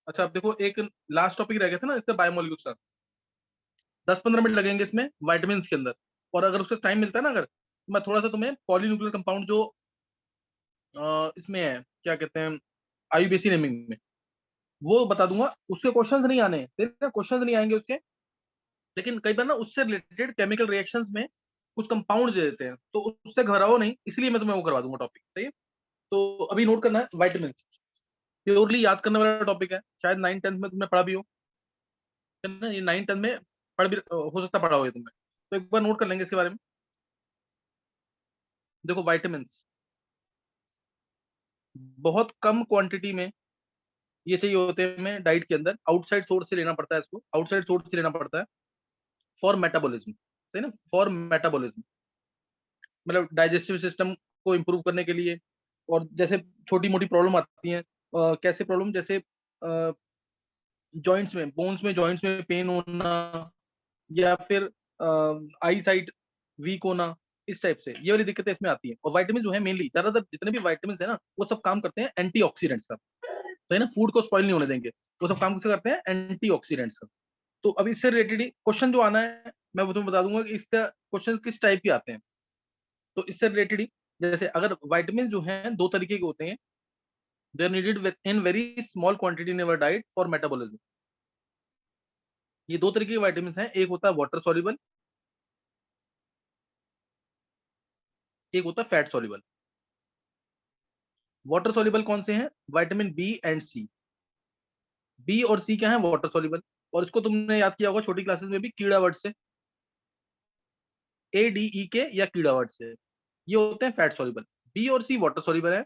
अच्छा, अब देखो एक लास्ट टॉपिक रह गया था ना इसका, बायोमोलिक्यूल्स का। 10-15 मिनट लगेंगे इसमें वाइटामिन के अंदर। और अगर उससे टाइम मिलता है ना, अगर तो मैं थोड़ा सा तुम्हें पॉलीन्यूक्लियर कंपाउंड जो इसमें है, क्या कहते हैं, आईयूबीएसी नेमिंग में, वो बता दूंगा। उसके क्वेश्चंस नहीं आने, सिर्फ क्वेश्चंस नहीं आएंगे उसके, लेकिन कई बार ना उससे रिलेटेड केमिकल रिएक्शंस में कुछ कंपाउंड दे देते हैं, तो उससे घबराओ नहीं, इसलिए मैं तुम्हें वो करवा दूंगा टॉपिक, सही है। तो अभी नोट करना है, वाइटामिन प्योरली याद करने वाला टॉपिक है, शायद 9th-10th में तुमने पढ़ा भी हो, है ना। ये 9th-10th में पढ़ भी हो सकता पढ़ा हो ये तुमने, तो एक बार नोट कर लेंगे इसके बारे में। देखो वाइटामिन बहुत कम क्वांटिटी में ये चाहिए होते हैं हमें डाइट के अंदर, आउटसाइड सोर्स से लेना पड़ता है इसको, आउटसाइड सोर्स से लेना पड़ता है फॉर मेटाबॉलिज्म, सही ना, फॉर मेटाबॉलिज्म, मतलब डाइजेस्टिव सिस्टम को इम्प्रूव करने के लिए। और जैसे छोटी मोटी प्रॉब्लम आती हैं, कैसे प्रॉब्लम, जैसे जॉइंट्स में, बोन्स में, जॉइंट्स में पेन होना, या फिर आई साइट वीक होना, इस टाइप से ये वाली दिक्कतें इसमें आती हैं। और विटामिन जो है मेनली, ज्यादातर जितने भी विटामिन है ना, वो सब काम करते हैं एंटीऑक्सीडेंट्स का, तो है ना, फूड को स्पॉइल नहीं होने देंगे, वो सब काम किसका करते हैं, एंटीऑक्सीडेंट्स का। तो अब इससे रिलेटेड ही क्वेश्चन जो आना है, मैं वो तुम्हें बता दूंगा कि इसका क्वेश्चन किस टाइप के आते हैं। तो इससे रिलेटेड ही, जैसे अगर विटामिन जो हैं दो तरीके के होते हैं, they are needed in very small quantity in our diet for metabolism. ये दो तरीके के विटामिन हैं, एक होता है वाटर सॉल्युबल, एक होता है फैट सॉल्युबल। वाटर सॉल्युबल कौन से हैं, vitamin B and C. B और सी क्या है, वाटर सॉल्युबल। और इसको तुमने याद किया होगा छोटी क्लासेस में भी, कीड़ा वर्ड से, ए डी ई के या कीड़ा वर्ड से, ये होते हैं फैट सॉल्युबल। बी और सी वाटर सॉल्युबल है,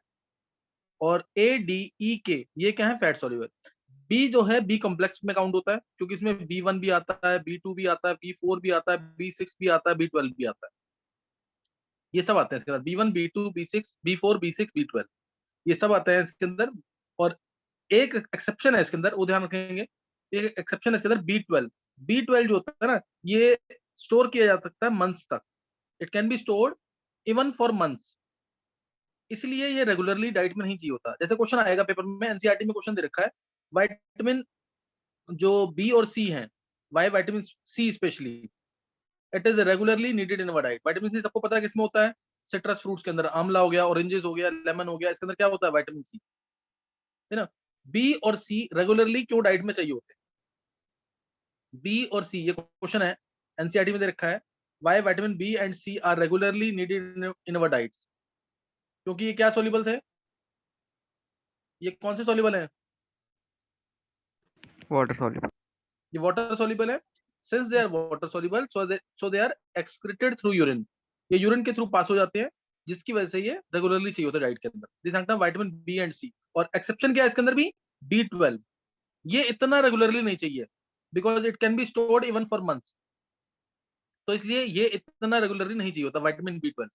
और ए डी ई के ये क्या है, फैट सॉल्युबल। बी जो है बी कॉम्प्लेक्स में काउंट होता है, क्योंकि इसमें बी 1 भी आता है, बी 2 भी आता है, बी 4 भी आता है, बी 6 भी आता है, बी 12 भी आता है, ये सब आते हैं इसके अंदर, B 1, B 2, B 6, B 4, B 6, B 12, ये सब आते हैं इसके अंदर। और एक एक्सेप्शन है इसके अंदर, वो ध्यान रखेंगे, एक एक्सेप्शन है इसके अंदर, बी 12। बी 12 जो होता है ना, ये स्टोर किया जा सकता है मंथ्स तक, it can be stored even for months, इसलिए ये रेगुलरली डाइट में नहीं चाहिए होता। जैसे क्वेश्चन आएगा पेपर में, एनसीईआरटी में क्वेश्चन दे रखा है, विटामिन जो बी और सी हैं, why vitamin C specially, it is regularly needed in our diet. Vitamin C सबको पता है किसमें होता है, सिट्रस फ्रूट्स के अंदर, आंवला हो गया, ऑरेंजेस हो गया, लेमन हो गया, इसके अंदर क्या होता है, विटामिन सी, है ना। बी और सी रेगुलरली क्यों डाइट में चाहिए होते हैं, बी और सी, ये क्वेश्चन है एनसीईआरटी में दे रखा है, why vitamin B and C are regularly needed in our diets, क्योंकि ये क्या सॉल्युबल थे, ये कौन से सॉल्युबल है, वाटर सॉल्युबल। ये वाटर सॉल्युबल है। Since they are water soluble, so they are excreted through urine, ये यूरिन के थ्रू पास हो जाते हैं, जिसकी वजह से ये रेगुलरली चाहिए होता है डाइट के अंदर। दिस विटामिन बी एंड सी। और एक्सेप्शन क्या है इसके अंदर भी, बी 12, ये इतना रेगुलरली नहीं चाहिए, because it can be stored even for months, तो इसलिए ये इतना रेगुलरली नहीं चाहिए होता विटामिन बी 12।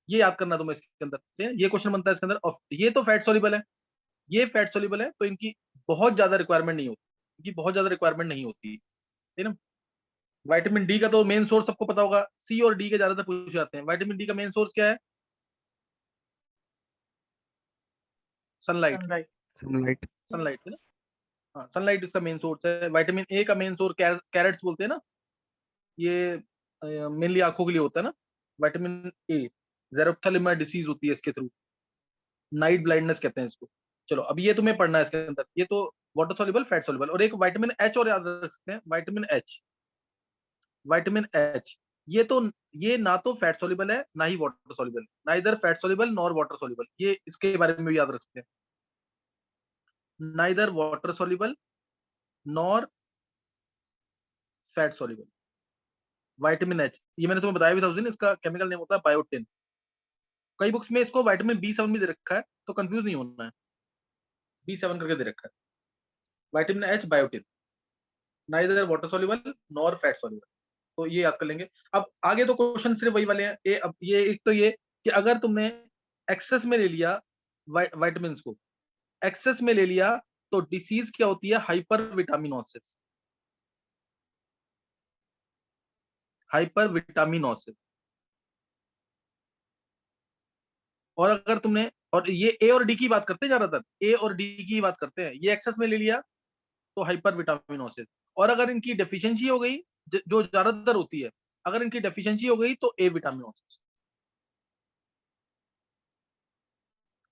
ये याद करना तुम्हें इसके अंदर, ठीक है? ये क्वेश्चन बनता है इसके अंदर। और ये तो फैट सॉल्युबल है, ये फैट सॉल्युबल है, तो इनकी बहुत ज्यादा रिक्वायरमेंट नहीं होती, इनकी बहुत ज्यादा रिक्वायरमेंट नहीं होती, ठीक है ना। विटामिन डी का तो मेन सोर्स सबको पता होगा, सी और डी के ज्यादातर पूछे जाते हैं। विटामिन डी का मेन सोर्स क्या है, सनलाइट, सनलाइट। सनलाइट। सनलाइट है ना। हाँ, सनलाइट इसका मेन सोर्स है। विटामिन ए का मेन सोर्स कैरेट्स बोलते हैं ना, ये मेनली आंखों के लिए होता है ना, विटामिन ए। जेरोप्थेलिमा डिसीज होती है इसके थ्रू, नाइट ब्लाइंडनेस कहते हैं इसको। चलो अब ये तुम्हें पढ़ना है इसके अंदर, ये तो वाटर सॉल्युबल, फैट सॉल्युबल। और एक विटामिन एच और याद रख सकते हैं, विटामिन एच, विटामिन एच, ये तो, ये ना तो फैट सॉल्युबल है ना ही वाटर सॉल्युबल, ना इधर fat soluble nor water soluble, ये इसके बारे में भी याद रख सकते हैं, neither water soluble nor fat soluble. Vitamin H, ये मैंने तुम्हें बताया भी था उस दिन, इसका केमिकल नेम होता है बायोटिन। कई बुक्स में इसको विटामिन बी 7 भी दे रखा है, तो कंफ्यूज नहीं होना है, बी 7 करके दे रखा है, vitamin H biotin, neither water soluble nor fat soluble, तो ये याद कर लेंगे। अब आगे तो क्वेश्चन सिर्फ वही वाले हैं। अब ये एक तो ये कि अगर तुमने एक्सेस में ले लिया विटामिन को, एक्सेस में ले लिया, तो डिसीज क्या होती है, हाइपर विटामिनोसिस, हाइपर विटामिनोसिस। और अगर तुमने, और ये ए और डी की बात करते हैं, ज्यादातर ए और डी की बात करते हैं, ये एक्सेस में ले लिया तो हाइपर विटामिनोसिस। और अगर इनकी डेफिशिएंसी हो गई, जो ज्यादातर होती है, अगर इनकी डेफिशिएंसी हो गई तो ए विटामिनोसिस,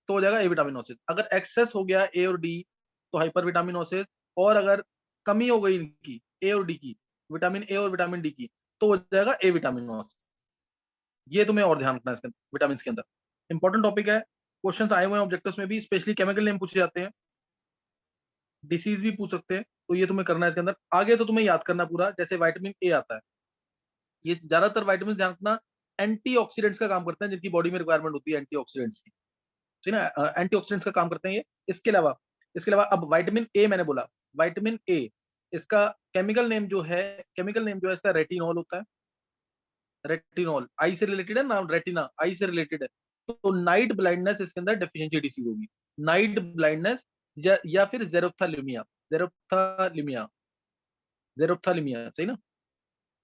तो हो जाएगा ए विटामिनोसिस। अगर एक्सेस हो गया ए और डी तो हाइपर विटामिनोसिस, और अगर कमी हो गई इनकी ए और डी की, विटामिन ए और विटामिन डी की, तो हो जाएगा ए विटामिनोसिस। ये तुम्हें और ध्यान रखना है इसके विटामिन के अंदर। इंपॉर्टेंट टॉपिक है, क्वेश्चन आए हुए हैं ऑब्जेक्टिव्स में भी, स्पेशली केमिकल नेम पूछे जाते हैं, डिसीज भी पूछ सकते हैं, तो ये तुम्हें करना है इसके अंदर। आगे तो तुम्हें याद करना पूरा, जैसे विटामिन ए आता है, ये ज्यादातर विटामिन ध्यान रखना एंटीऑक्सीडेंट्स का काम करते हैं, जिनकी बॉडी में रिक्वायरमेंट होती है एंटीऑक्सीडेंट्स की, ठीक है ना, एंटीऑक्सीडेंट्स का काम करते हैं ये। इसके अलावा अब विटामिन ए मैंने बोला, विटामिन ए, इसका केमिकल नेम जो है इसका रेटिनॉल होता है। रेटिनॉल आई से रिलेटेड है ना, रेटिना आई से रिलेटेड है। तो नाइट ब्लाइंडनेस इसके अंदर डेफिशिएंसी डिसीज होगी, नाइट ब्लाइंडनेस, या फिर जेरोप्थाल्मीया, जेरोप्थाल्मीया, जेरोप्थाल्मीया सही ना,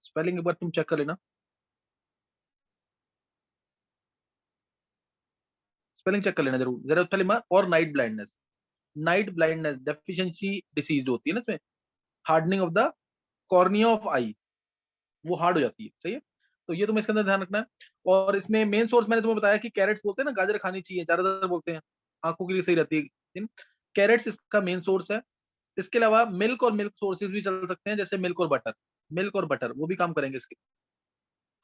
स्पेलिंग एक बार तुम चेक कर लेना, स्पेलिंग चेक कर लेना जरूर, जेरोप्थाल्मीया और night blindness. Night blindness deficiency disease होती है ना इसमें, hardening of the cornea of eye, वो हार्ड हो जाती है, सही है। तो ये तुम्हें इसके अंदर ध्यान रखना है। और इसमें मेन सोर्स मैंने तुम्हें बताया कि कैरेट्स बोलते हैं ना, गाजर खानी चाहिए, ज्यादातर बोलते हैं, आंखों के लिए सही रहती है, कैरेट्स इसका मेन सोर्स है। इसके अलावा मिल्क और मिल्क सोर्सेज भी चल सकते हैं, जैसे मिल्क और बटर, मिल्क और बटर वो भी काम करेंगे इसके।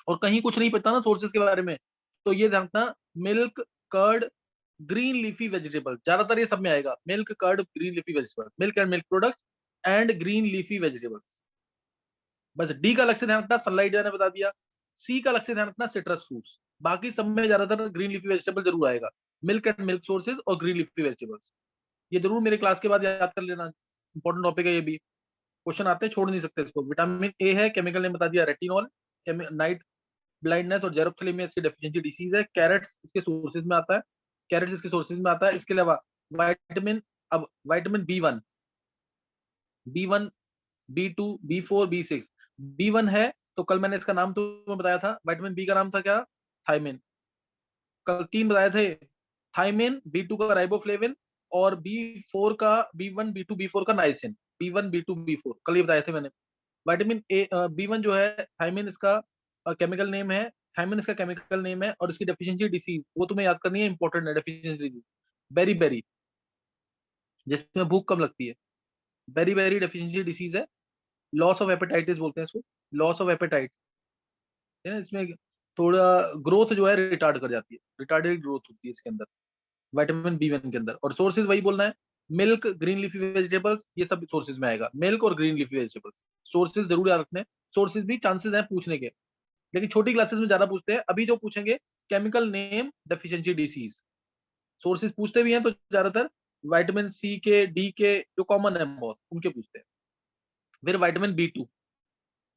और कहीं कुछ नहीं पता ना सोर्सेज के बारे में, तो ये ध्यान रखना, milk, curd, green leafy vegetable, ज्यादातर ये सब में आएगा, milk, curd, green leafy vegetable, milk and milk product and green leafy vegetables. बस डी का अलग से ध्यान रखना, सनलाइट मैंने बता दिया। सी का अलग से ध्यान रखना, सिट्रस फ्रूट्स। बाकी सब में ज्यादातर ग्रीन लीफी वेजिटेबल जरूर आएगा, मिल्क एंड मिल्क सोर्सेज और ग्रीन लीफी वेजिटेबल्स। ये जरूर मेरे क्लास के बाद याद कर लेना, इंपॉर्टेंट टॉपिक है ये भी, क्वेश्चन आते हैं, छोड़ नहीं सकते इसको। विटामिन ए है, केमिकल नेम बता दिया रेटिनॉल, नाइट ब्लाइंडनेस और जेरोप्थेलिमिया इसकी डेफिशिएंसी डिसीज है, कैरेट्स इसके सोर्सेज में आता है, कैरेट्स इसके सोर्सेज में आता है। इसके अलावा वाइटामिन, अब vitamin B one, B two, B four, बी6, बी1 है, तो कल मैंने इसका नाम तुम्हें बताया था, विटामिन बी का नाम था क्या, थायमिन, कल 3 बताए थे, थायमिन, बी2 का राइबोफ्लेविन, और बी4 का, बी1 बी2 बी4 का नाइसिन, बी1 बी2 बी4 कल ये बताए थे मैंने। विटामिन ए, बी1 जो है थायमिन इसका केमिकल नेम है, थायमिन इसका केमिकल नेम है, और इसकी डेफिशिएंसी डिसीज वो तुम्हें याद करनी है, इंपॉर्टेंट है डेफिशिएंसी डिसीज। बेरी बेरी, जिसमें भूख कम लगती है, बेरी बेरी डेफिशिएंसी डिसीज है। लॉस ऑफ हेपेटाइटिस बोलते हैं इसको, लॉस ऑफ हेपेटाइट, है ना, इसमें थोड़ा ग्रोथ जो है रिटार्ड कर जाती है, रिटार्डेड ग्रोथ होती है इसके अंदर, विटामिन बी1 के अंदर। और सोर्सेज वही बोलना है, मिल्क, ग्रीन लीफी वेजिटेबल्स, ये सब सोर्सेज में आएगा, मिल्क और ग्रीन लीफी वेजिटेबल्स। सोर्सेज जरूर याद रखने, सोर्सेज भी चांसेस हैं पूछने के, लेकिन छोटी क्लासेस में ज्यादा पूछते हैं, अभी जो पूछेंगे chemical name deficiency disease, sources पूछते भी हैं तो ज्यादातर विटामिन सी के, डी के, जो कॉमन है बहुत, उनके पूछते हैं। फिर vitamin B two,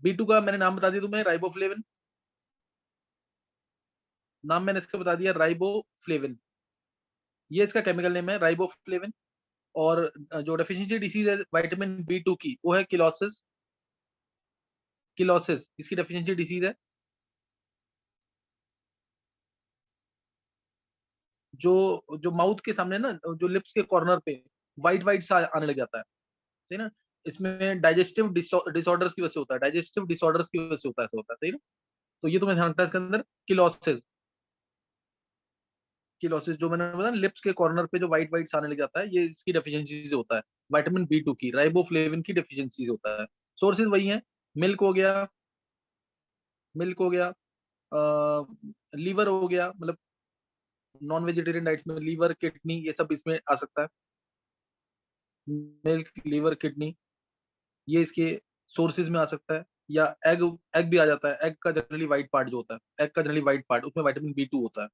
B two का मैंने नाम बता दिया तुम्हें, राइबोफ्लेविन, नाम मैंने इसका बता दिया, राइबोफ्लेविन, ये इसका केमिकल नेम है, राइबोफ्लेविन। और जो डेफिशिएंसी डिसीज है विटामिन बी टू की, वो है किलोसिस, किलोसिस इसकी डेफिशिएंसी डिसीज है। जो जो माउथ के सामने ना, जो लिप्स के कॉर्नर पे वाइट वाइट सा आने लग जाता है, सही ना, इसमें डाइजेस्टिव डिसऑर्डर्स की वजह से होता है, डाइजेस्टिव डिसऑर्डर्स की वजह से होता है, ऐसा होता है, सही ना। तो ये तुम्हें ध्यान रखना है इसके अंदर, किलोसिस, किलोसिस जो मैंने बताया लिप्स के कॉर्नर पे जो व्हाइट व्हाइट आने लग जाता है, ये इसकी डेफिशिएंसी से होता है, विटामिन बी टू की, राइबोफ्लेविन की डेफिशिएंसी से होता है। सोर्सेज वही हैं, मिल्क हो गया, मिल्क हो गया, लीवर हो गया, मतलब नॉन वेजिटेरियन डाइट्स में लीवर, किडनी, ये सब इसमें आ सकता है, मिल्क, लीवर, किडनी, ये इसके सोर्सेज में आ सकता है। या एग, एग भी आ जाता है, एग का जनरली व्हाइट पार्ट जो होता है, एग का जनरली व्हाइट पार्ट, उसमें विटामिन बी टू होता है,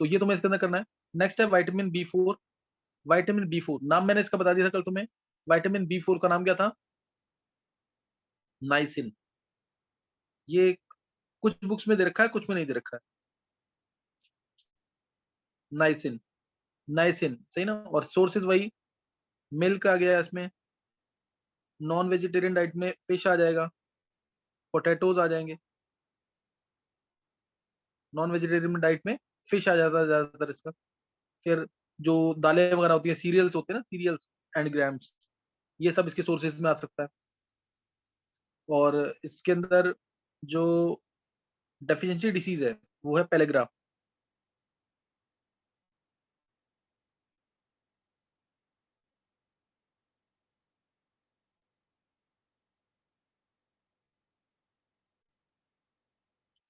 तो ये तुम्हें इसके अंदर करना है। नेक्स्ट है विटामिन बी4, विटामिन बी4 नाम मैंने इसका बता दिया था कल तुम्हें, विटामिन बी4 का नाम क्या था, नाइसिन। ये कुछ बुक्स में दे रखा है, कुछ में नहीं दे रखा है, नाइसिन, नाइसिन सही ना। और सोर्सेज वही, मिल्क आ गया इसमें, नॉन वेजिटेरियन डाइट में फिश आ जाएगा, पोटैटोज आ जाएंगे, नॉन वेजिटेरियन डाइट में फिश आ जाता है ज्यादातर इसका। फिर जो दालें वगैरह होती है, सीरियल्स होते हैं ना, सीरियल्स एंड ग्राम्स, ये सब इसके सोर्सेज में आ सकता है। और इसके अंदर जो डेफिशिएंसी डिसीज है वो है पेलेग्रा।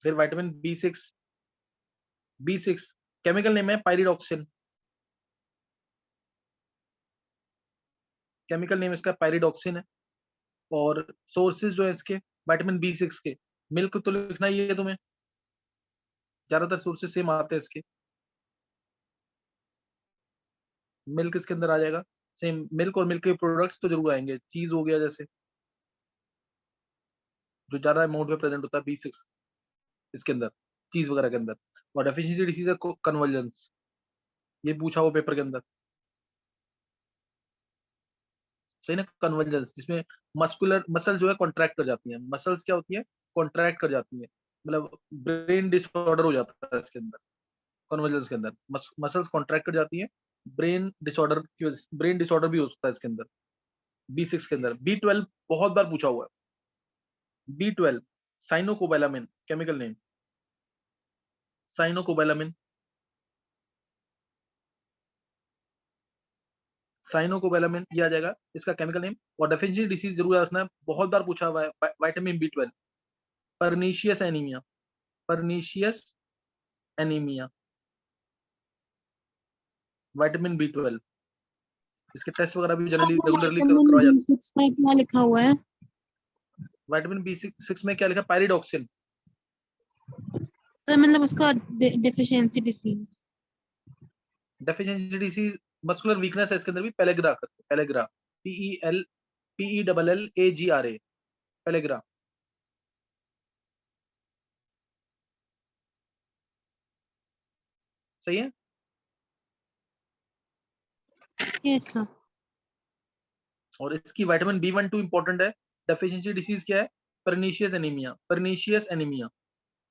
फिर vitamin B six chemical name is pyridoxine. Chemical name इसका पायरिडॉक्सिन है। और सोर्सेज जो है इसके विटामिन बी सिक्स के, मिल्क तो लिखना ही है तुम्हें, ज्यादातर सोर्सेज सेम आते हैं इसके। मिल्क इसके अंदर आ जाएगा, सेम मिल्क, और मिल्क के प्रोडक्ट्स तो जरूर आएंगे, चीज हो गया जैसे, जो ज्यादा अमाउंट में प्रेजेंट होता है बी सिक्स इसके अंदर, चीज वगैरह के अंदर। और डेफिशिएंसी डिसीज है कन्वर्जेंस, ये पूछा हुआ पेपर के अंदर, सही ना, कन्वर्जेंस, जिसमें मस्कुलर मसल जो है कॉन्ट्रैक्ट कर जाती है, मसल्स क्या होती है, कॉन्ट्रैक्ट कर जाती है, मतलब ब्रेन डिसऑर्डर हो जाता है इसके अंदर, कन्वर्जेंस के अंदर मसल्स कॉन्ट्रैक्ट कर जाती है, ब्रेन डिसऑर्डर की वजह, ब्रेन डिसऑर्डर भी हो सकता है इसके अंदर। बी सिक्स के अंदर बी12 बहुत बार पूछा हुआ है, बी12 साइनोकोबैलामिन केमिकल नेम, साइनोकोबैलामिन, साइनोकोबैलामिन ये आ जाएगा इसका केमिकल नेम। और डेफिशिएंसी डिसीज जरूर याद रखना है, बहुत बार पूछा हुआ है, vitamin B12, pernicious anaemia, pernicious anaemia, vitamin B12, इसके टेस्ट वगैरह भी जनरली रेगुलरली विटामिन करवाए बी जाते सिक्स में क्या लिखा हुआ है? हैं। विटामिन बी सिक्स में क्या लिखा, पायरिडॉक्सिन। सर मतलब उसका deficiency disease. Deficiency disease muscular weakness है इसके अंदर भी, पेलेग्रा करते, पेलेग्रा, PELLAGRA, पेलेग्रा, सही है। Yes sir. और इसकी विटामिन बी12 इंपॉर्टेंट है। डेफिशिएंसी डिसीज क्या है, परनीशियस एनीमिया, परनीशियस एनीमिया।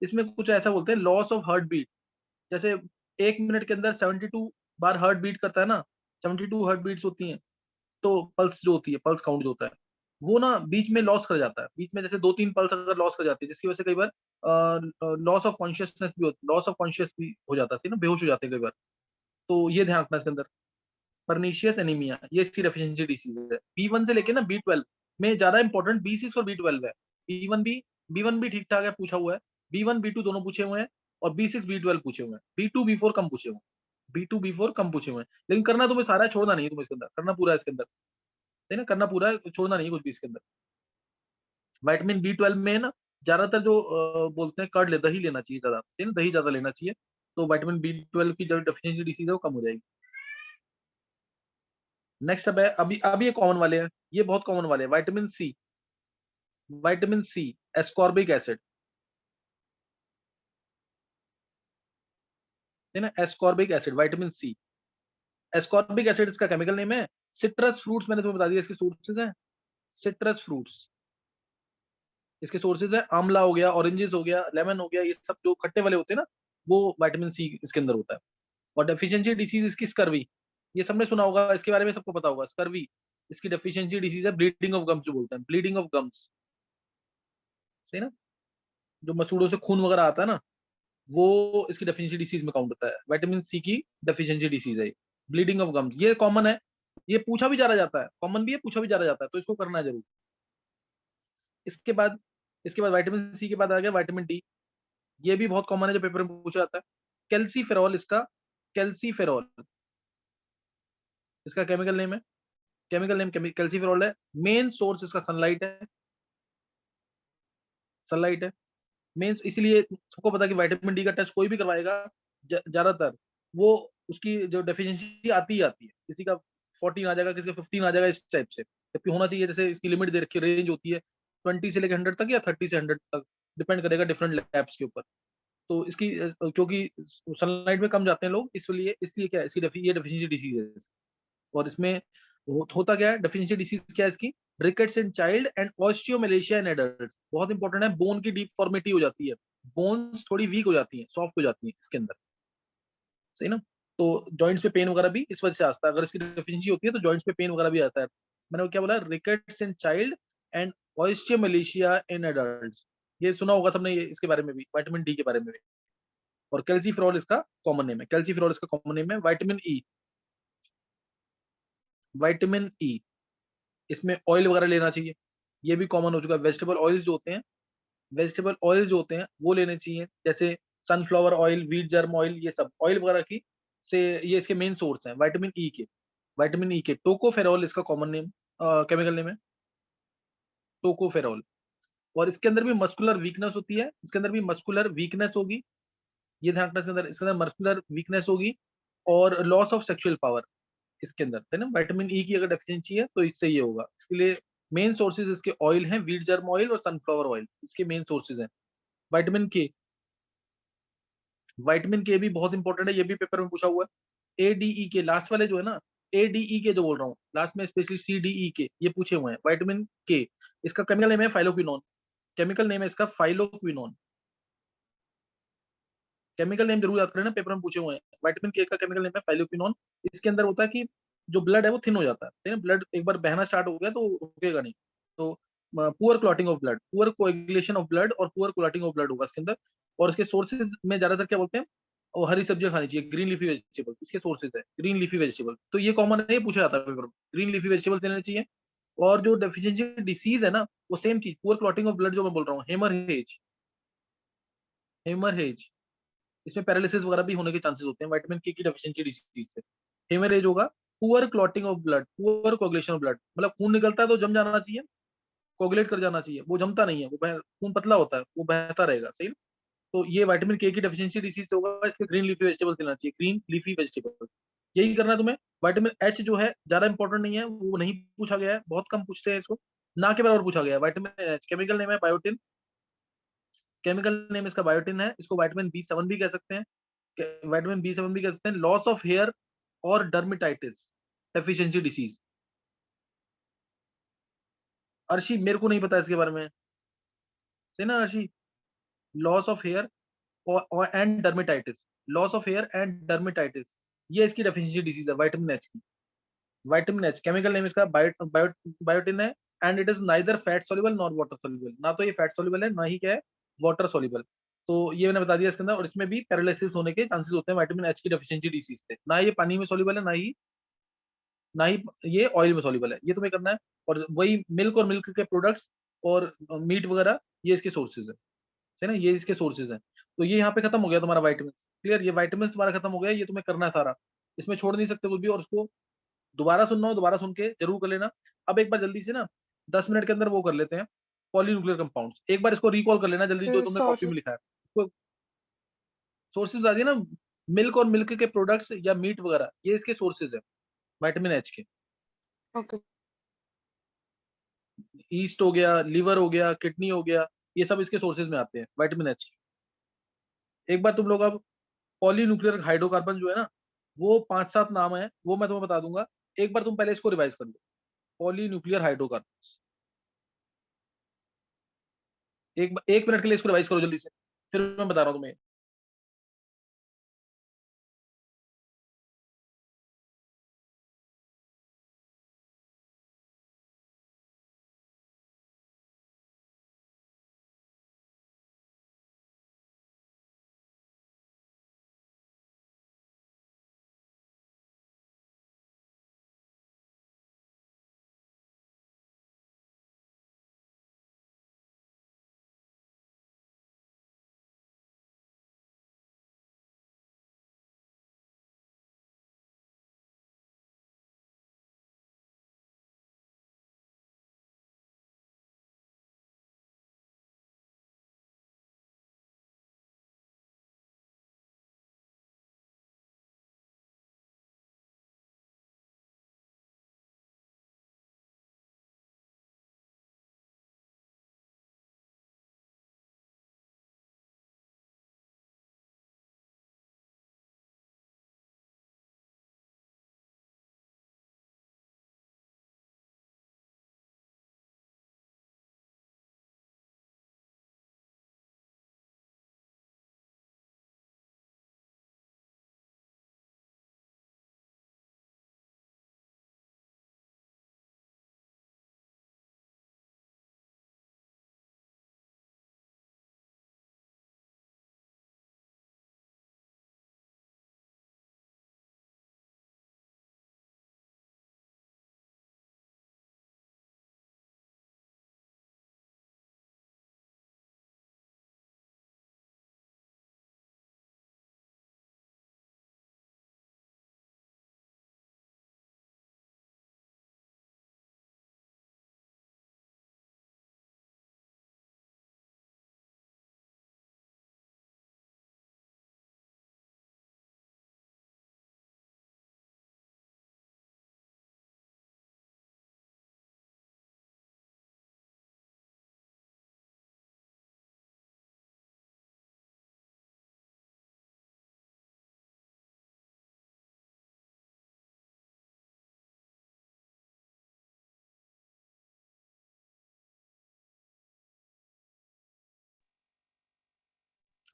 इसमें कुछ ऐसा बोलते हैं लॉस ऑफ हार्ट बीट, जैसे 1 मिनट के अंदर 72 बार हार्ट बीट करता है ना, 72 हार्ट बीट्स होती हैं, तो पल्स जो होती है, पल्स काउंट जो होता है, वो ना बीच में लॉस कर जाता है, बीच में जैसे 2-3 पल्स अगर लॉस कर जाती है, जिसकी वजह से कई बार लॉस ऑफ कॉन्शियसनेस भी होती, लॉस ऑफ कॉन्शियस भी हो जाता है ना, बेहोश हो जाते हैं कई बार। तो ये ध्यान रखना इसके अंदर, परनीशियस एनीमिया ये इसकी डेफिशिएंसी डिसीज है। बी1 से लेके ना बी12 में ज्यादा इंपॉर्टेंट बी6 और बी12 है। बी वन भी ठीक ठाक है, पूछा हुआ है, बी1 बी2 दोनों पूछे हुए हैं, और बी6 बी12 पूछे हुए हैं, बी2 बी4 कम पूछे हुए हैं, बी2 बी4 कम पूछे हुए हैं। लेकिन करना तुम्हें सारा है, छोड़ना नहीं है तुम्हें इसके अंदर, करना पूरा है इसके अंदर, सही ना, करना पूरा है, छोड़ना नहीं है कुछ भी इसके अंदर। विटामिन बी12 में ना ज्यादातर जो बोलते हैं कर्ड दही लेना चाहिए ज्यादा, सही ना, दही ज्यादा लेना चाहिए, तो विटामिन बी12 की जो डेफिशिएंसी डिसीज है वो कम हो जाएगी। नेक्स्ट अब है, अभी अभी ये कॉमन वाले हैं, ये बहुत कॉमन वाले हैं, vitamin C, vitamin C, ascorbic acid, है ना, ascorbic acid, vitamin C, ascorbic acid इसका केमिकल नेम है। सिट्रस फ्रूट्स मैंने तुम्हें बता दिया इसके सोर्सेज हैं, सिट्रस फ्रूट्स इसके सोर्सेज है, आंवला हो गया, ऑरेंजेस हो गया, लेमन हो गया, ये सब जो खट्टे वाले होते हैं ना, वो विटामिन सी इसके अंदर होता है। और डेफिशिएंसी डिसीज इसकी स्कर्वी, ये सबने सुना होगा, इसके बारे में सबको पता होगा, स्कर्वी इसकी डेफिशिएंसी डिसीज है, ब्लीडिंग ऑफ गम्स जो बोलते हैं, ब्लीडिंग ऑफ गम्स, सही ना, जो मसूड़ों से खून वगैरह आता है ना, वो इसकी डेफिशिएंसी डिसीज में काउंट होता है, विटामिन सी की डेफिशिएंसी डिसीज है, ब्लीडिंग ऑफ गम्स, ये कॉमन है, ये पूछा भी ज्यादा जाता है, कॉमन भी है, पूछा भी ज्यादा जाता है, तो इसको करना है जरूर। इसके बाद, इसके बाद विटामिन सी के बाद आ गया विटामिन डी, ये भी बहुत कॉमन है, जो पेपर में पूछा जाता है, कैल्सीफेरॉल इसका, कैल्सीफेरॉल इसका केमिकल नेम है, केमिकल नेम कैल्सीफेरॉल है। मेन सोर्स इसका सनलाइट है, सनलाइट है मेन, इसलिए सबको पता है कि विटामिन डी का टेस्ट कोई भी करवाएगा, ज्यादातर वो उसकी जो डेफिशिएंसी आती ही आती है, किसी का 14 आ जाएगा, किसी का 15 आ जाएगा, इस टाइप से, जबकि होना चाहिए, जैसे इसकी लिमिट दे रखी रेंज होती है 20 से लेकर 100 तक, या 30 से 100 तक, डिपेंड करेगा डिफरेंट लैब्स के ऊपर। तो इसकी क्योंकि सनलाइट में कम जाते हैं लोग, इसलिए इसलिए क्या है, इसकी ये डेफिशिएंसी डिसीज है। और इसमें होता क्या है, डेफिशिएंसी डिसीज क्या है इसकी, rickets in child and osteomalacia in adult, बहुत इंपॉर्टेंट है, बोन की डिफॉर्मिटी हो जाती है, बोन्स थोड़ी वीक हो जाती है, सॉफ्ट हो जाती है इसके अंदर, सही ना। तो जॉइंट्स पे पेन वगैरह भी इस वजह से आता है, अगर इसकी डेफिशिएंसी होती है तो जॉइंट्स पे पेन वगैरह भी आता है, मैंने क्या बोला, rickets in child and osteomalacia in adults. ये सुना होगा सबने, ये इसके बारे में भी, विटामिन डी के बारे में भी। और कैल्सीफेरॉल इसका कॉमन नेम है, कैल्सीफेरॉल इसका कॉमन नेम है। विटामिन ई, विटामिन ई, इसमें ऑयल वगैरह लेना चाहिए, ये भी कॉमन हो चुका है। वेजिटेबल ऑयल्स जो होते हैं, वेजिटेबल ऑयल जो होते हैं वो लेने चाहिए, जैसे sunflower oil, wheat germ oil, ये सब ऑयल वगैरह की से ये इसके मेन सोर्स हैं विटामिन ई के। विटामिन ई के टोकोफेरॉल इसका कॉमन नेम, केमिकल नेम है, टोकोफेरॉल। और इसके अंदर भी मस्कुलर वीकनेस होती है, इसके अंदर भी मस्कुलर वीकनेस होगी, ये ध्यान रखना, इसके अंदर मस्कुलर वीकनेस होगी और लॉस ऑफ सेक्सुअल पावर इसके अंदर है ना। विटामिन ई की अगर डेफिशिएंसी है तो इससे ये होगा। इसके लिए मेन सोर्सेज इसके ऑयल हैं, व्हीट जर्म ऑयल और सनफ्लावर ऑयल, इसके मेन सोर्सेज हैं। विटामिन के, विटामिन के भी बहुत इंपॉर्टेंट है, ये भी पेपर में पूछा हुआ है। एडीई के लास्ट वाले जो है ना, एडीई के जो बोल रहा हूँ लास्ट में, स्पेशली सीडीई के, ये पूछे हुए हैं। विटामिन के, इसका केमिकल नेम है फाइलोक्विनोन, केमिकल नेम है इसका फाइलोक्विनोन। केमिकल नेम जरूर याद करें ना, पेपर में पूछे हुए हैं। विटामिन के का केमिकल नेम है फाइलोक्विनोन। इसके अंदर होता है कि जो ब्लड है वो थिन हो जाता है, ब्लड एक बार बहना स्टार्ट हो गया तो रुकेगा नहीं। तो poor clotting of blood, poor coagulation of blood और पुअर क्लॉटिंग ऑफ ब्लड होगा इसके अंदर। और इसके सोर्सेज में ज्यादातर क्या बोलते हैं, और हरी सब्जियां खानी चाहिए, ग्रीन लीफी वेजिटेबल इसके सोर्सेज है, ग्रीन लीफी वेजिटेबल। तो ये कॉमन है, ये पूछा जाता है पेपर में, ग्रीन लीफी वेजिटेबल लेने चाहिए। और जो डेफिशिएंसी डिसीज है ना, वो सेम चीज, पुअर क्लॉटिंग ऑफ ब्लड जो मैं बोल रहा हूँ, हेमरहेज, हेमरहेज, इसमें पैरालिसिस वगैरह भी होने के चांसेस होते हैं विटामिन के की डेफिशिएंसी डिसीज से। हेमरेज होगा, poor clotting of blood, poor coagulation of blood, मतलब खून निकलता है तो जम जाना चाहिए, कोगुलेट कर जाना चाहिए, वो जमता नहीं है, वो खून पतला होता है, वो बहता रहेगा, सही ना? तो ये विटामिन के की डेफिशिएंसी डिसीज से होगा, इसलिए ग्रीन लीफी वेजिटेबल लेना चाहिए, ग्रीन लीफी वेजिटेबल। यही करना है तुम्हें। विटामिन एच जो है ज्यादा इंपॉर्टेंट नहीं है, वो नहीं पूछा गया है, बहुत कम पूछते हैं इसको, ना के बराबर पूछा गया है। विटामिन एच केमिकल नेम है बायोटिन, केमिकल नेम इसका बायोटिन है। इसको विटामिन बी 7 भी कह सकते हैं, विटामिन बी 7 भी कह सकते हैं। लॉस ऑफ हेयर और डर्मिटाइटिस डेफिशिएंसी डिसीज। अर्शी मेरे को नहीं पता इसके बारे में, सही ना अर्शी? लॉस ऑफ हेयर और and dermatitis, loss of hair and dermatitis, ये इसकी डेफिशिएंसी डिसीज है विटामिन एच की। विटामिन एच केमिकल नेम इसका बायोटिन है। And it is neither fat soluble not water soluble, ना तो ये फैट सॉल्युबल है, ना ही क्या है, वाटर सॉल्युबल। तो ये मैंने बता दिया इसके अंदर। और इसमें भी पैरालिसिस होने के चांसेस होते हैं विटामिन एच की डेफिशिएंसी डिसीज से। ना ये पानी में सॉल्युबल है, ना ही ये ऑयल में सॉल्युबल है, ये तुम्हें करना है। और वही मिल्क और मिल्क के प्रोडक्ट्स और मीट वगैरह, ये इसके सोर्सेज है ना, ये इसके सोर्सेज हैं। तो ये यहाँ पे खत्म हो गया तुम्हारा वाइटामिन, क्लियर? ये वाइटामिन तुम्हारा खत्म हो गया, ये तुम्हें करना है सारा, इसमें छोड़ नहीं सकते कुछ भी। और उसको दोबारा सुनना हो, दोबारा सुन के जरूर कर लेना। अब एक बार जल्दी से ना 10 मिनट के अंदर वो कर लेते हैं, पॉलीन्यूक्लियर कंपाउंड्स, एक बार इसको रिकॉल कर लेना जल्दी, जो तुमने कॉपी सोर्स। में लिखा है। सोर्सेज बता दिए ना, मिल्क और मिल्क के प्रोडक्ट्स या मीट वगैरह, ये इसके सोर्सेज है विटामिन एच के। ओके। ईस्ट हो गया, लीवर हो गया, किडनी हो गया, ये सब इसके सोर्सेज में आते हैं विटामिन एच। एक बार तुम लोग अब पॉलीन्यूक्लियर हाइड्रोकार्बन जो है ना, वो 5-7 नाम है, वो मैं तुम्हें बता दूंगा। एक बार तुम पहले इसको रिवाइज कर लो, पॉलीन्यूक्लियर हाइड्रोकार्बन। 1 मिनट के लिए इसको रिवाइज करो जल्दी से, फिर मैं बता रहा हूँ तुम्हें।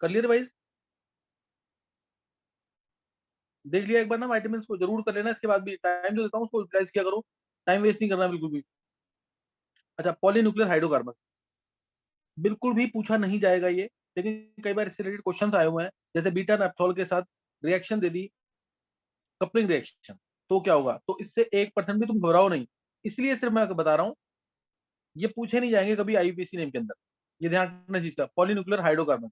कर लिया रिवाइज? देख लिया एक बार ना वाइटामिन को, जरूर कर लेना। इसके बाद भी टाइम जो देता हूँ उसको यूटिलाइज किया करो, टाइम वेस्ट नहीं करना बिल्कुल भी। अच्छा, पॉलीन्यूक्लियर हाइड्रोकार्बन बिल्कुल भी पूछा नहीं जाएगा ये, लेकिन कई बार इससे रिलेटेड क्वेश्चन आए हुए हैं। जैसे बीटा नैप्थोल के साथ रिएक्शन दे दी, कपलिंग रिएक्शन, तो क्या होगा? तो इससे 1% भी तुम घबराओ नहीं, इसलिए सिर्फ मैं बता रहा हूँ, ये पूछे नहीं जाएंगे कभी आईयूपीएसी नेम के अंदर। ये ध्यान रखना चीज का, पॉलीन्यूक्लियर हाइड्रोकार्बन,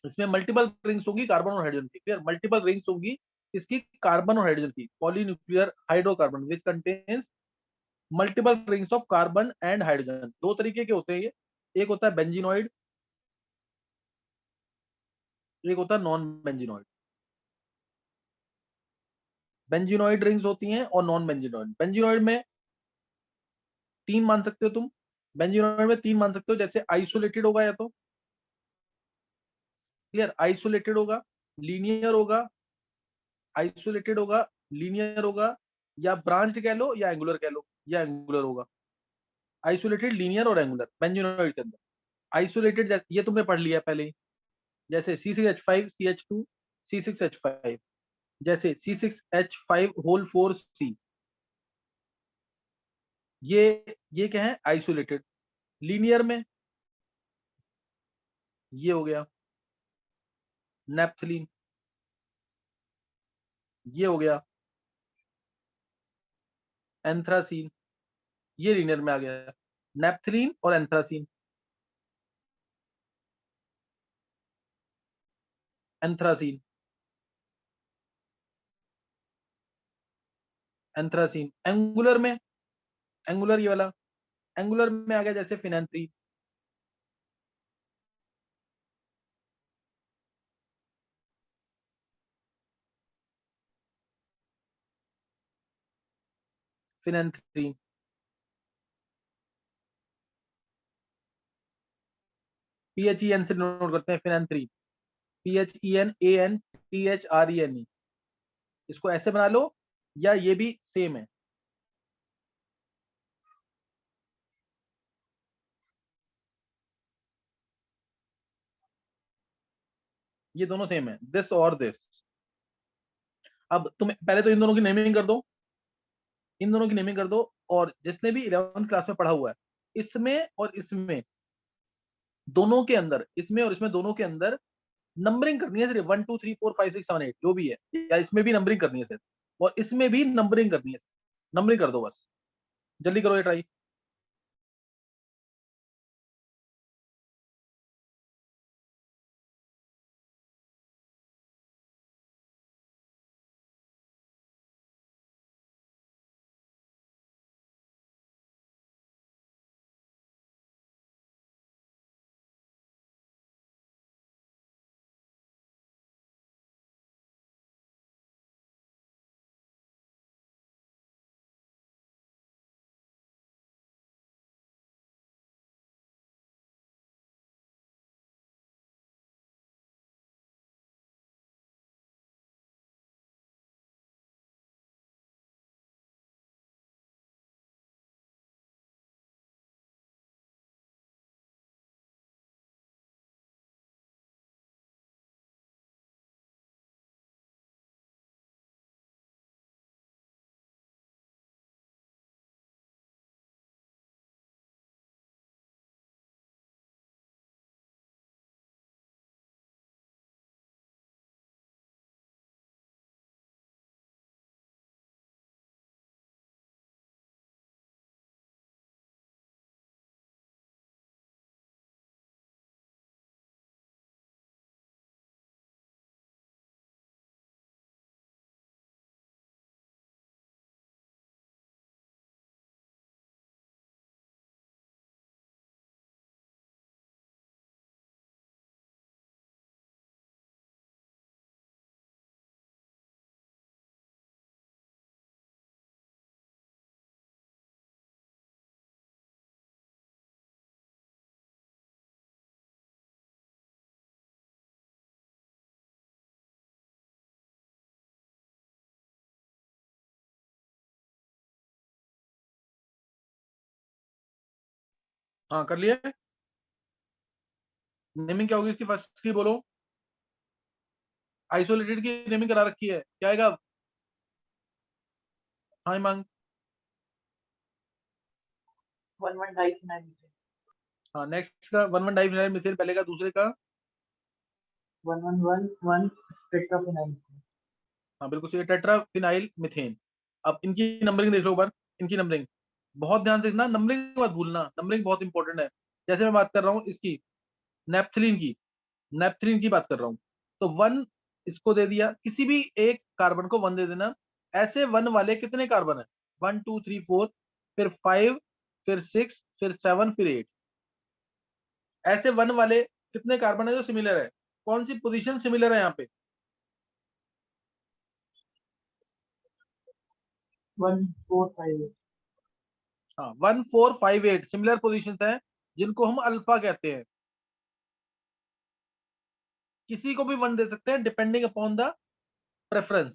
इसमें मल्टीपल रिंग्स होगी कार्बन और हाइड्रोजन की। क्लियर? मल्टीपल रिंग्स होगी इसकी कार्बन और हाइड्रोजन की। Polynuclear hydrocarbon which contains multiple rings of carbon and hydrogen. दो तरीके के होते हैं ये, एक होता है बेंजीनॉइड, एक होता है नॉन बेंजीनॉइड। बेंजीनॉइड रिंग्स होती हैं और नॉन बेंजीनॉइड। बेंजीनॉइड में तीन मान सकते हो तुम, बेंजीनॉइड में तीन मान सकते हो। जैसे आइसोलेटेड होगा, या तो क्लियर आइसोलेटेड होगा, लीनियर होगा, आइसोलेटेड होगा, लीनियर होगा, या ब्रांच कह लो या एंगुलर कह लो, या एंगुलर होगा। आइसोलेटेड, लीनियर और एंगुलर बेंजीनॉइड के अंदर। आइसोलेटेड ये तुमने पढ़ लिया पहले ही, जैसे C6H5 CH2 C6H5, जैसे C6H5 होल 4 C, ये क्या है? आइसोलेटेड। लीनियर में ये हो गया नेप्थलीन, ये हो गया एंथ्रासीन, ये लीनियर में आ गया नेप्थलीन और एंथ्रासीन। एंथ्रासीन, एंथ्रासीन एंगुलर में, एंगुलर ये वाला, एंगुलर में आ गया जैसे फिनेंथ्रीन। फिनेंथ्रीन, PHEN से नोट करते हैं फिनेंथ्रीन, PHENANTHRENE, इसको ऐसे बना लो, या ये भी सेम है, ये दोनों सेम है, दिस और दिस। अब तुम पहले तो इन दोनों की नेमिंग कर दो, इन दोनों की नेमिंग कर दो। और जिसने भी 11th क्लास में पढ़ा हुआ है, इसमें और इसमें दोनों के अंदर, इसमें और इसमें दोनों के अंदर नंबरिंग करनी है सिर्फ 1 2 3 4 5 6 7 8 जो भी है, या इसमें भी नंबरिंग करनी है सिर्फ, और इसमें भी नंबरिंग करनी है। नंबरिंग कर दो बस, जल्दी करो ये ट्राई। हाँ कर लिया। नेमिंग क्या होगी इसकी फर्स्ट की बोलो? आइसोलेटेड की नेमिंग करा रखी है, क्या आएगा? हाँ मांग। 1,1 डाइफिनाइल मीथेन। हाँ नेक्स्ट का 1,1 डाइफिनाइल मीथेन पहले का, दूसरे का 1,1,1,1 टेट्राफिनाइल मीथेन। हाँ बिल्कुल सही, टेट्राफिनाइल मीथेन। अब इनकी नंबरिंग देख लो एक बार, इनकी नंबरिंग बहुत ध्यान से देखना, नंबरिंग मत भूलना, नंबरिंग बहुत इंपॉर्टेंट है। जैसे मैं बात कर रहा हूँ इसकी नेपथलीन की, नेपथलीन की बात कर रहा हूँ, तो 1 इसको दे दिया, किसी भी एक कार्बन को 1 दे देना। ऐसे 1 वाले कितने कार्बन है? 1 2 3 4, फिर 5, फिर 6, फिर 7, फिर 8। ऐसे 1 वाले कितने कार्बन है जो सिमिलर है? कौन सी पोजीशन सिमिलर है यहाँ पे? 1 4 5 8। हाँ 1 4 5 8 सिमिलर पोजीशंस हैं, जिनको हम अल्फा कहते हैं। किसी को भी 1 दे सकते हैं डिपेंडिंग अपॉन द प्रेफरेंस,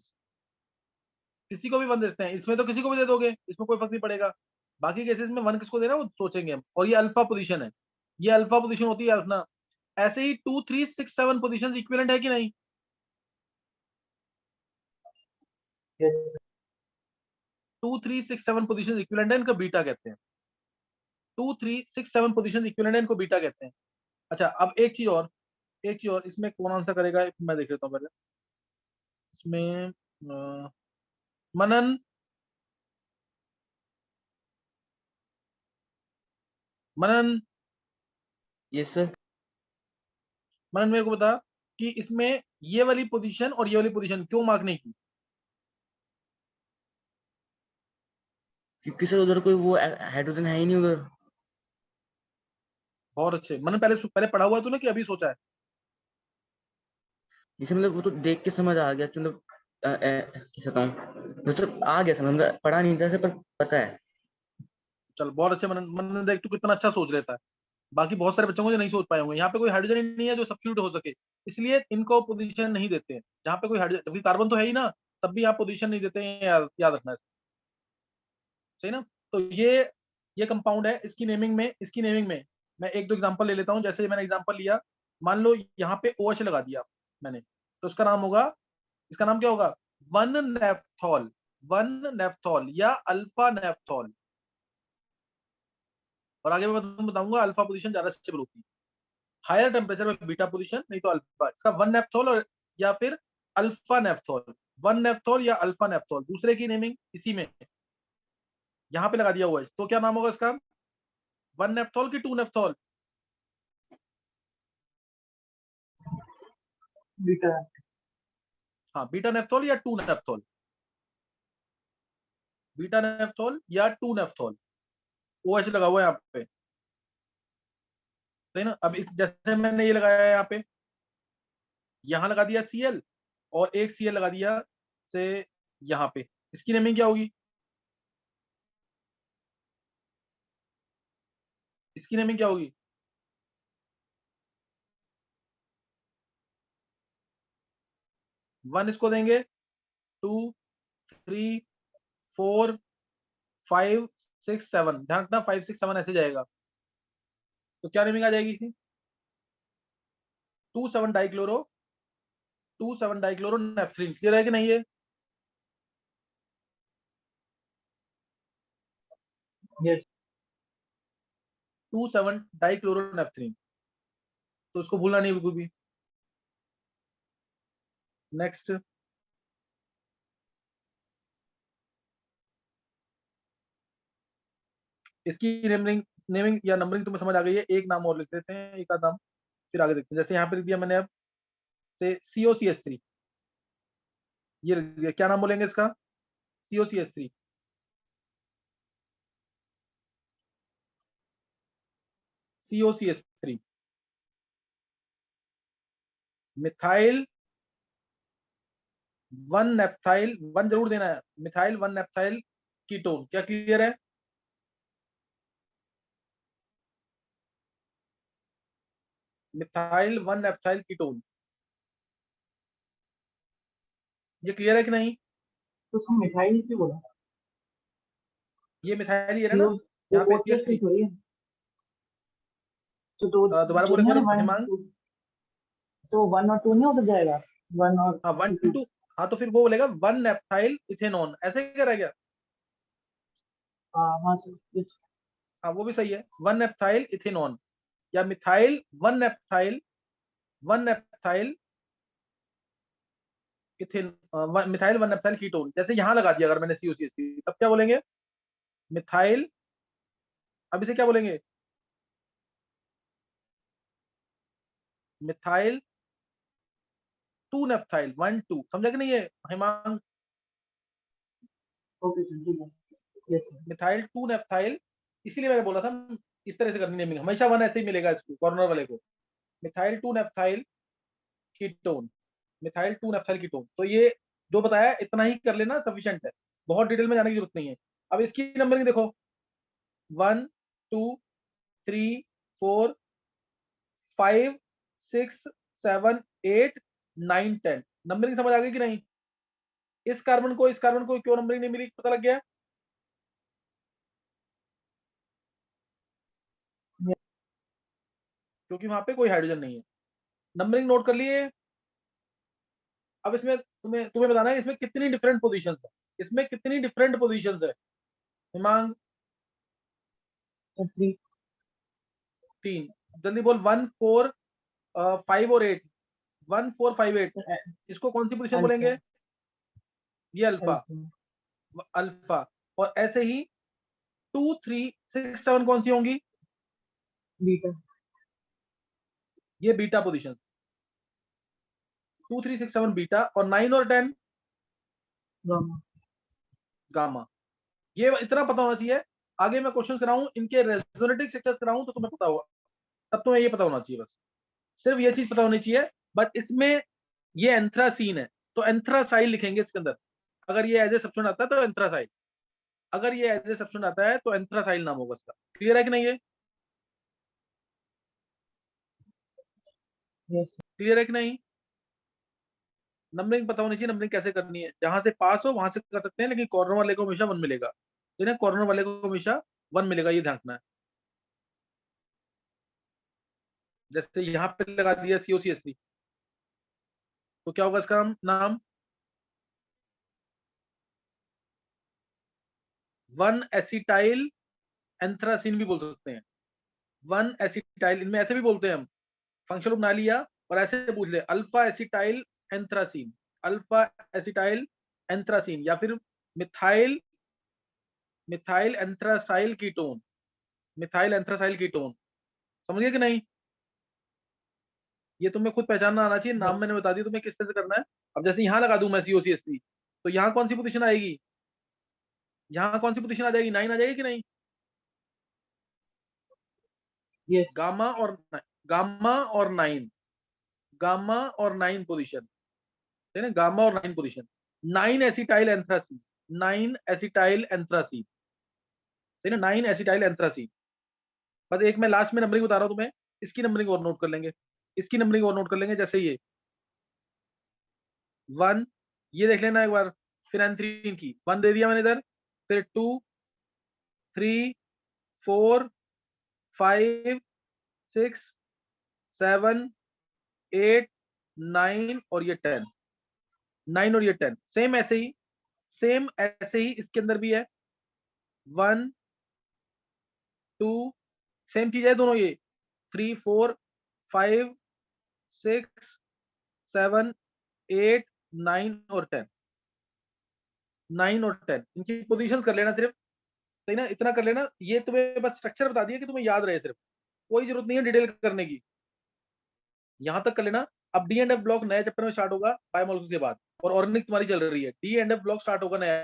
किसी को भी 1 दे सकते हैं। इसमें तो किसी को भी दे दोगे, इसमें कोई फर्क नहीं पड़ेगा। बाकी केसेस में 1 किसको देना वो सोचेंगे हम। और ये अल्फा पोजीशन है, ये अल्फा पोजीशन होती है अपना। ऐसे ही 2 3 6 7 पोजीशन इक्विवेलेंट है कि नहीं? यस 2 3 6 7 पोजीशन इक्विवेलेंट है, इनको बीटा कहते हैं। 2 3 6 7 पोजीशन इक्विवेलेंट है, इनको बीटा कहते हैं। अच्छा अब एक चीज और, एक चीज और, इसमें कौन आंसर करेगा मैं देख लेता हूँ पहले। इसमें मनन, मनन, यस सर। मनन मेरे को बता कि इसमें ये वाली पोजीशन और ये वाली पोजीशन क्यों मार्क नहीं की? क्योंकि सर उधर कोई वो हाइड्रोजन है ही नहीं उधर। बहुत अच्छे मनन, पहले पहले पढ़ा हुआ है तूने कि अभी सोचा है? जैसे मतलब वो तो देख के समझ आ गया कि मतलब कैसे बताऊं, मतलब आ गया समझ, मतलब पढ़ा नहीं था सर पर पता है। चल बहुत अच्छे मनन, मनन देख तू कितना अच्छा सोच लेता है। बाकी बहुत सारे बच्चों को जो नहीं सोच पाए होंगे, यहाँ पे कोई हाइड्रोजन ही नहीं है जो सब्स्टिट्यूट हो सके, इसलिए इनको पोजीशन नहीं देते हैं। जहाँ पे कोई हाइड्रोजन, क्योंकि कार्बन तो है ही ना, तब भी यहाँ पोजीशन नहीं देते हैं, याद रखना है। सही ना? तो ये कंपाउंड है, इसकी नेमिंग में, इसकी नेमिंग में मैं एक दो एग्जांपल ले लेता हूँ। जैसे मैंने एग्जांपल लिया, मान लो यहाँ पे OH लगा दिया मैंने, तो इसका नाम होगा, इसका नाम क्या होगा? 1 नेफ्थॉल, 1 नेफ्थॉल या अल्फा नेफ्थॉल। और आगे मैं तुम्हें बताऊंगा अल्फा पोजीशन ज्यादा स्टेबल होती है, हायर टेम्परेचर में बीटा पोजीशन, नहीं तो अल्फा। इसका 1 नेफ्थॉल और या फिर अल्फा नेफ्थॉल, 1 नेफ्थॉल या अल्फा नेफ्थॉल, दूसरे की नेमिंग इसी में यहाँ पे लगा दिया हुआ है, तो क्या नाम होगा इसका? 1 नेफ्थॉल की 2 नेफ्थॉल? बीटा। हाँ बीटा नेफ्थॉल या 2 नेफ्थॉल, बीटा नेफ्थॉल या 2 नेफ्थॉल। OH लगा हुआ है यहाँ पे, सही ना? अब जैसे मैंने ये लगाया है यहाँ पे, यहाँ लगा दिया Cl और एक Cl लगा दिया से यहाँ पे, इसकी नेमिंग क्या होगी? इसकी नेमिंग क्या होगी? 1 इसको देंगे, 2 3 4 5 6 7, ध्यान रखना 5 6 7 ऐसे जाएगा, तो क्या नेमिंग आ जाएगी इसकी? 2 7 डाइक्लोरो, 2 7 डाइक्लोरो नेफ्थलीन। क्लियर है कि नहीं ये? यस 2 7 डाइक्लोरो नेफ्थलीन, तो इसको भूलना नहीं बिल्कुल भी। नेक्स्ट, इसकी नेमिंग, नेमिंग या नंबरिंग तुम्हें समझ आ गई है। एक नाम और लिख देते हैं, एक आध नाम, फिर आगे देखते हैं। जैसे यहाँ पे लिख दिया मैंने अब से COCH3, ये लिख दिया, क्या नाम बोलेंगे इसका? COCH3, COCH3, मिथाइल 1 नेफ्थाइल, 1 जरूर देना है, मिथाइल 1 नेफ्थाइल कीटोन। क्या क्लियर है? मिथाइल 1 नेफ्थाइल कीटोन, ये क्लियर है कि नहीं? तो उसको मिथाइल क्यों बोला? ये मिथाइल ही है ना, CO यहाँ पे OCH3 CH3। थोड़ी है। तो दोबारा जो बोले नहीं है मेरे ना 1 हिमांग। 2, तो 1 और 2 नहीं होता जाएगा? 1 और हाँ 1 to 2, हाँ तो फिर वो बोलेगा 1 नेप्थाइल इथेनॉन, ऐसे क्या रह गया? हाँ सर, यस हाँ वो भी सही है, 1 नेप्थाइल इथेनॉन, या मिथाइल 1 नेप्थाइल, 1 नेप्थाइल इथेन, मिथाइल 1 नेप्थाइल कीटोन, जैसे यहाँ लगा दिया अगर मैंने COCH3 तब क्या बोलेंगे? मिथाइल, अब इसे क्या बोलेंगे? मिथाइल 2 नेप्थाइल 1 2, समझा कि नहीं है हिमांग? ओके सर, ठीक है, यस सर, मिथाइल 2 नेप्थाइल, इसीलिए मैंने बोला था इस तरह से करनी नेमिंग, हमेशा 1 ऐसे ही मिलेगा इसको कॉर्नर वाले को, मिथाइल 2 नेप्थाइल कीटोन, मिथाइल 2 नेप्थाइल कीटोन। तो ये जो बताया इतना ही कर लेना सफिशिएंट है, बहुत डिटेल में जाने की जरूरत नहीं है। अब इसकी नंबरिंग देखो, 1 2 3 4 5 6 7 8 9 10, नंबरिंग समझ आ गई कि नहीं? इस कार्बन को क्यों नंबरिंग नहीं मिली, पता लग गया? क्योंकि वहां पे कोई हाइड्रोजन नहीं है। नंबरिंग नोट कर लिए। अब इसमें तुम्हें तुम्हें बताना है इसमें कितनी डिफरेंट पोजीशंस है, इसमें कितनी डिफरेंट पोजीशंस है हिमांग? सर 3 तीन, जल्दी बोल। 1 4 5 और 8, 1 4 5 8, इसको कौन सी पोजीशन बोलेंगे? ये अल्फा, अल्फा। और ऐसे ही 2 3 6 7 कौन सी होंगी? बीटा, ये बीटा पोजीशन, 2 3 6 7 बीटा, और 9 और 10 गामा, गामा। ये इतना पता होना चाहिए। आगे मैं क्वेश्चन कराऊं इनके रेजोनेटिव स्ट्रक्चर्स कराऊं तो तुम्हें पता होगा, तब तुम्हें ये पता होना चाहिए, बस सिर्फ ये चीज पता होनी चाहिए। बट इसमें ये एंथ्रासीन है तो एंथ्रासाइल लिखेंगे इसके अंदर, अगर ये एज ए सब्स्टिट्यूएंट आता है तो एंथ्रासाइल, अगर ये एज ए सब्स्टिट्यूएंट आता है तो एंथ्रासाइल नाम होगा इसका। क्लियर है कि नहीं? ये यस क्लियर है कि नहीं? नंबरिंग पता होनी चाहिए, नंबरिंग कैसे करनी है, जहां से पास हो वहां से कर सकते हैं, लेकिन कॉर्नर वाले को हमेशा 1 मिलेगा, ठीक है? कॉर्नर वाले को हमेशा 1 मिलेगा, ये ध्यान रखना है। जैसे यहाँ पे लगा दिया COCH3, तो क्या होगा इसका नाम? 1 एसिटाइल एंथ्रासीन भी बोल सकते हैं, 1 एसिटाइल, इनमें ऐसे भी बोलते हैं हम, फंक्शनल बना लिया और ऐसे पूछ ले alpha acetyl anthracene, alpha acetyl anthracene, या फिर methyl, methyl anthracyl ketone, methyl anthracyl ketone. समझ गए कि नहीं? ये तुम्हें खुद पहचानना आना चाहिए, नाम मैंने बता दिया तुम्हें किस तरह से करना है। अब जैसे यहाँ लगा दूं मैं COCH3, तो यहाँ कौन सी पोजीशन आएगी? यहाँ कौन सी पोजीशन आ जाएगी? 9 आ जाएगी कि नहीं? यस गामा और गामा और 9, गामा और 9 पोजीशन, है ना? गामा और 9 position, 9 acetyl anthracene, 9 acetyl anthracene, सही ना? 9 एसिटाइल एंथ्रासीन। बस एक मैं लास्ट में नंबरिंग बता रहा हूँ तुम्हें, इसकी नंबरिंग और नोट कर लेंगे, इसकी नंबरिंग और नोट कर लेंगे। जैसे ये 1, ये देख लेना एक बार, फिनेंथ्रीन की 1 दे दिया मैंने इधर, फिर 2 3 4 5 6 7 8 9 और ये 10, 9 और ये 10, सेम ऐसे ही, सेम ऐसे ही इसके अंदर भी है 1 2, सेम चीज है दोनों, ये 3 4 5 6 7 8 9 और 10, 9 और 10, इनकी पोजीशन कर लेना सिर्फ, सही ना? इतना कर लेना, ये तुम्हें बस स्ट्रक्चर बता दिया कि तुम्हें याद रहे, सिर्फ कोई जरूरत नहीं है डिटेल करने की, यहां तक कर लेना। अब D&F ब्लॉक नए चैप्टर में स्टार्ट होगा बायोमोलिक्यूल्स के बाद, और ऑर्गेनिक तुम्हारी चल रही है, D&F ब्लॉक स्टार्ट होगा नया